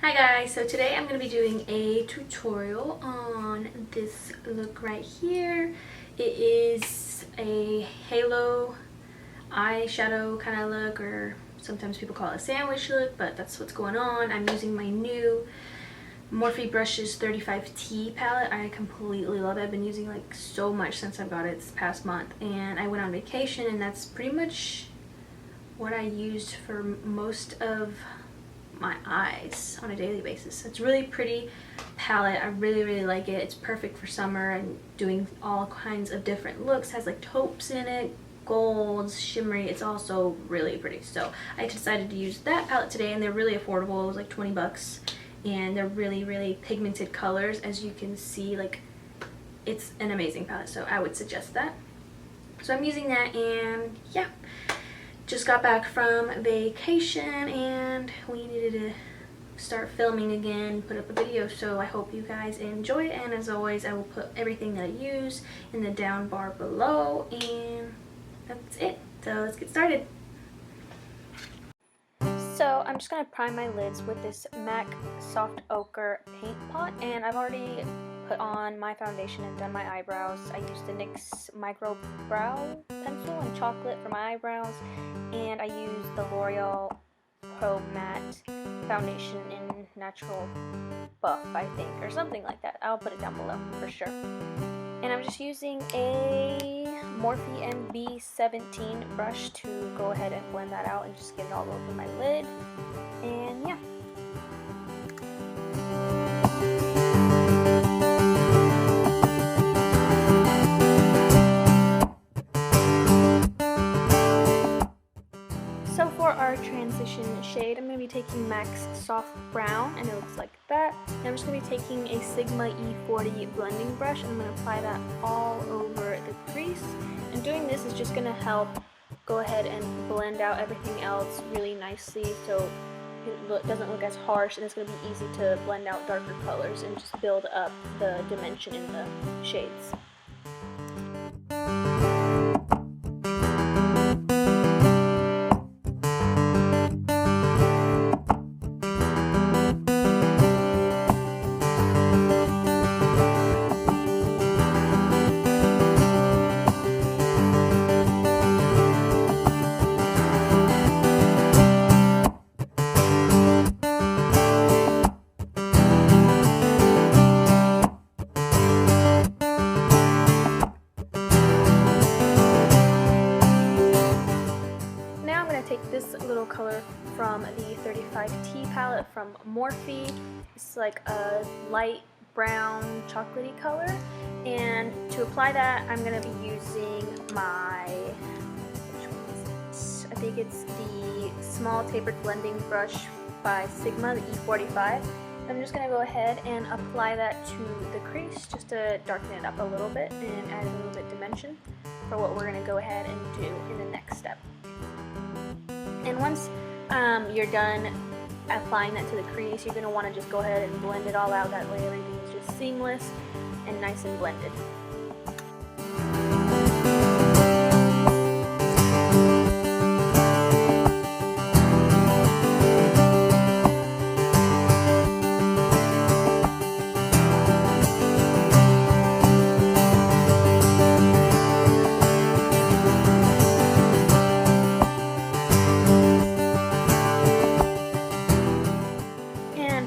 Hi guys, so today I'm going to be doing a tutorial on this look right here. It is a halo eyeshadow kind of look, or sometimes people call it a sandwich look, but that's what's going on. I'm using my new Morphe Brushes 35T palette. I completely love it. I've been using like so much since I've got it this past month, and I went on vacation and that's pretty much what I used for most of my eyes on a daily basis. It's really pretty palette. I really like it. It's perfect for summer and doing all kinds of different looks. It has like taupes in it, golds, shimmery. It's also really pretty. So I decided to use that palette today, and they're really affordable. It was like 20 bucks, and they're really pigmented colors. As you can see, like, it's an amazing palette, so I would suggest that. So I'm using that, and yeah, just got back from vacation and we needed to start filming again, put up a video, so I hope you guys enjoy it. And as always, I will put everything that I use in the down bar below, and that's it. So let's get started. So I'm just going to prime my lids with this MAC Soft Ochre paint pot, and I've already put on my foundation and done my eyebrows. I used the NYX Micro Brow Pencil and chocolate for my eyebrows, and I used the L'Oreal Pro Matte foundation in Natural Buff, I think, or something like that. I'll put it down below for sure. And I'm just using a Morphe MB17 brush to go ahead and blend that out and just get it all over my lid. And yeah. So for our transition shade, I'm going to be taking MAC's Soft Brown, and it looks like that. And I'm just going to be taking a Sigma E40 blending brush, and I'm going to apply that all over the crease. And doing this is just going to help go ahead and blend out everything else really nicely, so it doesn't look as harsh, and it's going to be easy to blend out darker colors and just build up the dimension in the shades. Take this little color from the 35T palette from Morphe. It's like a light brown chocolatey color, and to apply that I'm going to be using my, which one is it? I think it's the small tapered blending brush by Sigma, the E45. I'm just going to go ahead and apply that to the crease just to darken it up a little bit and add a little bit of dimension for what we're going to go ahead and do in the next step. And once you're done applying that to the crease, you're going to want to just go ahead and blend it all out. That way everything is just seamless and nice and blended.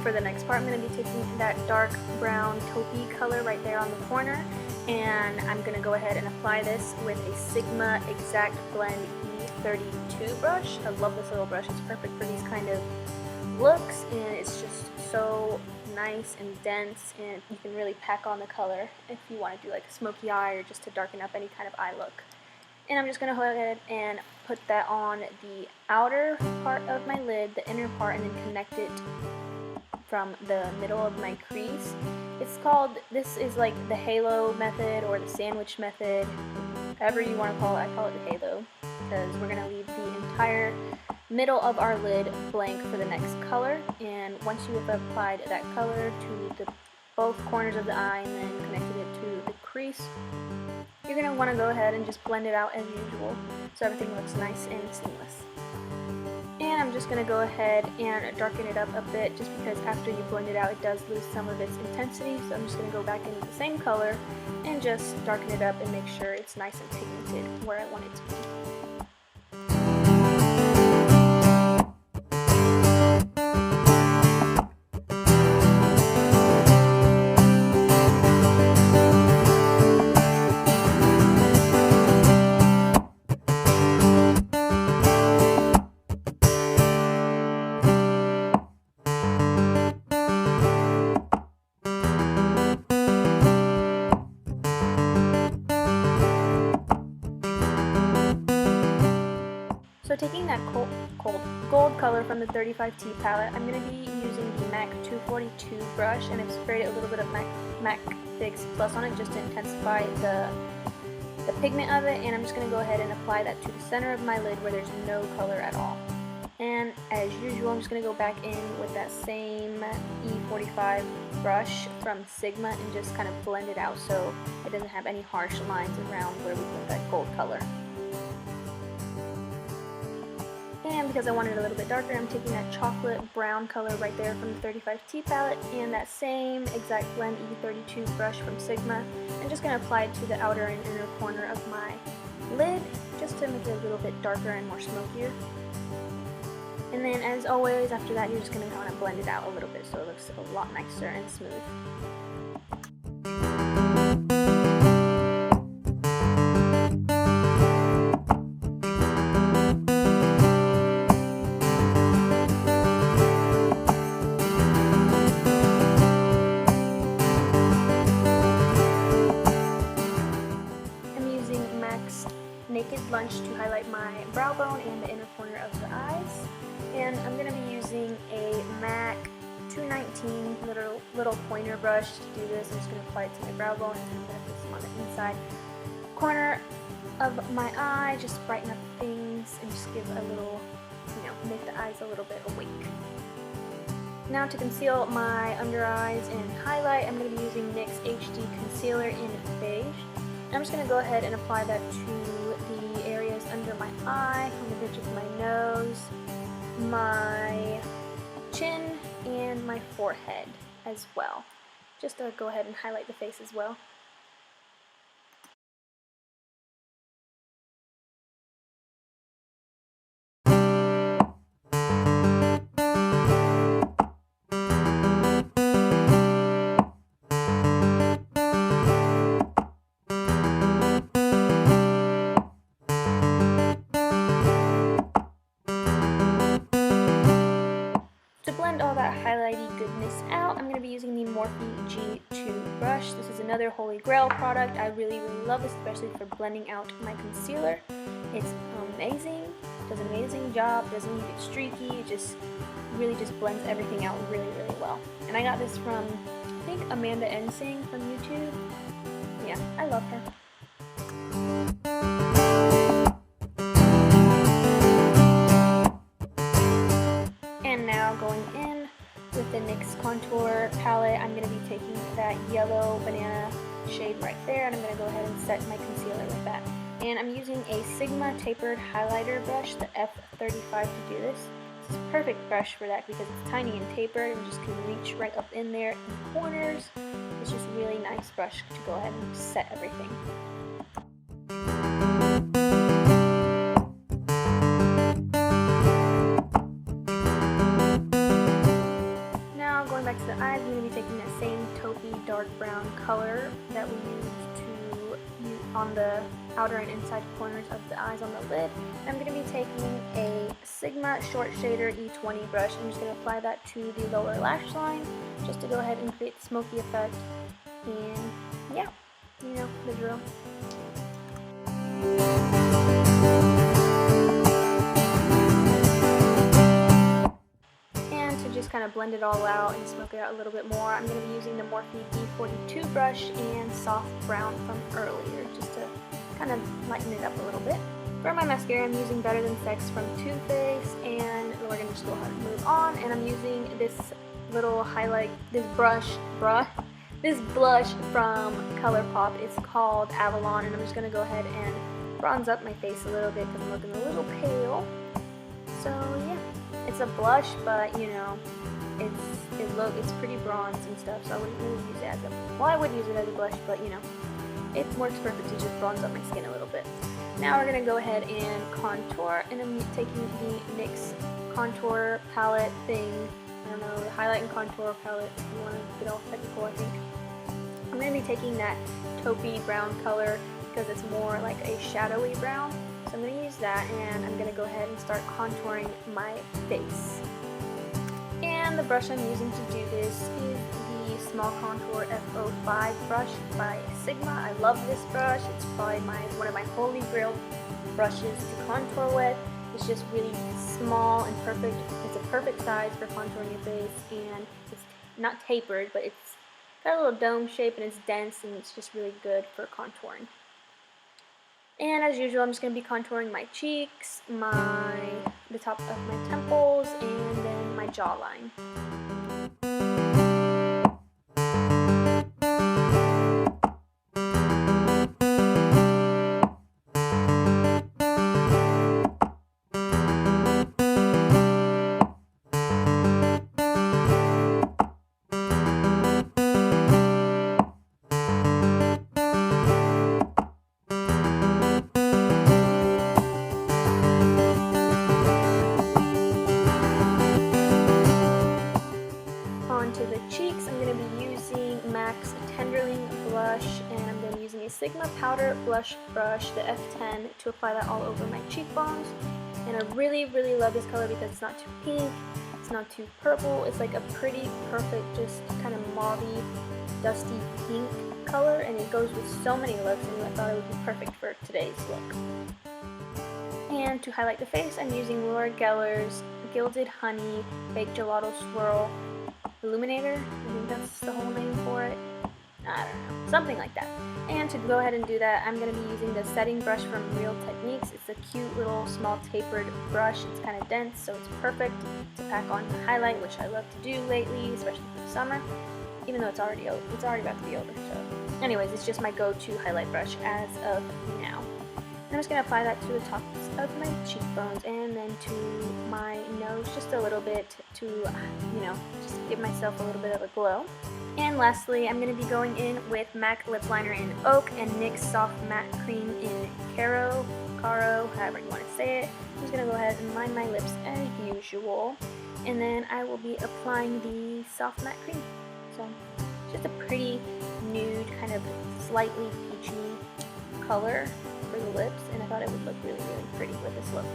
For the next part, I'm going to be taking that dark brown taupey color right there on the corner, and I'm going to go ahead and apply this with a Sigma Exact Blend E32 brush. I love this little brush. It's perfect for these kind of looks, and it's just so nice and dense, and you can really pack on the color if you want to do like a smoky eye or just to darken up any kind of eye look. And I'm just going to go ahead and put that on the outer part of my lid, the inner part, and then connect it from the middle of my crease. It's called, this is like the halo method or the sandwich method, however you want to call it. I call it the halo because we're going to leave the entire middle of our lid blank for the next color. And once you have applied that color to both corners of the eye and then connected it to the crease, you're going to want to go ahead and just blend it out as usual so everything looks nice and seamless. And I'm I'm just going to go ahead and darken it up a bit, just because after you blend it out it does lose some of its intensity. So I'm just going to go back in with the same color and just darken it up and make sure it's nice and pigmented where I want it to be. So taking that gold color from the 35T palette, I'm going to be using the MAC 242 brush, and I've sprayed a little bit of MAC Fix Plus on it just to intensify the pigment of it, and I'm just going to go ahead and apply that to the center of my lid where there's no color at all. And as usual, I'm just going to go back in with that same E45 brush from Sigma and just kind of blend it out so it doesn't have any harsh lines around where we put that gold color. And because I want it a little bit darker, I'm taking that chocolate brown color right there from the 35T palette and that same exact blend E32 brush from Sigma. I'm just going to apply it to the outer and inner corner of my lid just to make it a little bit darker and more smokier. And then as always, after that, you're just going to kind of blend it out a little bit so it looks a lot nicer and smooth. Naked Lunch to highlight my brow bone and the inner corner of the eyes, and I'm going to be using a MAC 219 little pointer brush to do this. I'm just going to apply it to my brow bone and then I'm going to put some on the inside corner of my eye, just brighten up things and just give a little, make the eyes a little bit awake. Now to conceal my under eyes and highlight, I'm going to be using NYX HD Concealer in Beige. I'm just going to go ahead and apply that to the areas under my eye, on the bridge of my nose, my chin, and my forehead as well. Just to go ahead and highlight the face as well. All that highlighty goodness out, I'm going to be using the Morphe G2 brush. This is another holy grail product. I really love this, especially for blending out my concealer. It's amazing, does an amazing job, doesn't leave it streaky, it just really just blends everything out really well. And I got this from, I think, Amanda Ensing from YouTube. Yeah, I love her. And now going in with the NYX Contour palette, I'm going to be taking that yellow banana shade right there, and I'm going to go ahead and set my concealer with that. And I'm using a Sigma tapered highlighter brush, the F35, to do this. This is a perfect brush for that because it's tiny and tapered and just can reach right up in there in the corners. It's just a really nice brush to go ahead and set everything. Back to the eyes, I'm going to be taking that same taupey dark brown color that we used on the outer and inside corners of the eyes on the lid. I'm going to be taking a Sigma short shader E20 brush. I'm just going to apply that to the lower lash line just to go ahead and create the smoky effect. And yeah, you know the drill. Just kind of blend it all out and smoke it out a little bit more. I'm going to be using the Morphe B42 brush and soft brown from earlier just to kind of lighten it up a little bit. For my mascara, I'm using Better Than Sex from Too Faced, and we're going to just go ahead and move on. And I'm using this little highlight, this blush from ColourPop. It's called Avalon, and I'm just going to go ahead and bronze up my face a little bit because I'm looking a little pale. So yeah. It's a blush, but you know, it's pretty bronze and stuff, so I wouldn't really use it as a, well, I would use it as a blush, but you know, it works perfect to just bronze up my skin a little bit. Now we're gonna go ahead and contour, and I'm taking the NYX contour palette thing. I don't know, the highlight and contour palette, if you want to get all technical, I think. I'm going to be taking that taupey brown color because it's more like a shadowy brown. So I'm going to use that, and I'm going to go ahead and start contouring my face. And the brush I'm using to do this is the Small Contour F05 brush by Sigma. I love this brush. It's probably one of my holy grail brushes to contour with. It's just really small and perfect. It's a perfect size for contouring your face, and it's not tapered, but it's got a little dome shape, and it's dense, and it's just really good for contouring. And as usual, I'm just going to be contouring my cheeks, the top of my temples, and then my jawline. Onto the cheeks, I'm going to be using MAC's Tenderling blush, and I'm going to be using a Sigma powder blush brush, the F10, to apply that all over my cheekbones. And I really, really love this color because it's not too pink, it's not too purple, it's like a pretty, perfect, just kind of mauvey, dusty pink color, and it goes with so many looks, and I thought it would be perfect for today's look. And to highlight the face, I'm using L'Oreal's Gilded Honey Baked Gelato Swirl Illuminator. I think that's the whole name for it. I don't know, something like that. And to go ahead and do that, I'm going to be using the setting brush from Real Techniques. It's a cute little small tapered brush. It's kind of dense, so it's perfect to pack on the highlight, which I love to do lately, especially for the summer, even though it's already about to be over. So anyways, it's just my go-to highlight brush as of now. I'm just going to apply that to the tops of my cheekbones and then to my nose just a little bit to, you know, just give myself a little bit of a glow. And lastly, I'm going to be going in with MAC Lip Liner in Oak and NYX Soft Matte Cream in Cairo, however you want to say it. I'm just going to go ahead and line my lips as usual. And then I will be applying the Soft Matte Cream. So, just a pretty nude, kind of slightly peachy color for the lips, and I thought it would look really, really pretty with this look.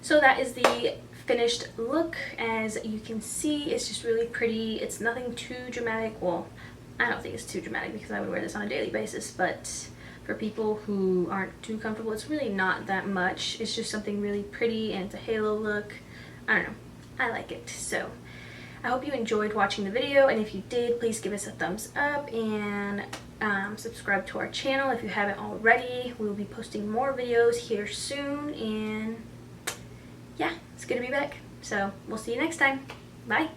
So that is the finished look. As you can see, it's just really pretty. It's nothing too dramatic. Well, I don't think it's too dramatic because I would wear this on a daily basis, but for people who aren't too comfortable, it's really not that much. It's just something really pretty, and it's a halo look. I don't know, I like it. So I hope you enjoyed watching the video, and if you did, please give us a thumbs up and subscribe to our channel if you haven't already. We will be posting more videos here soon, and yeah, it's good to be back. So we'll see you next time. Bye.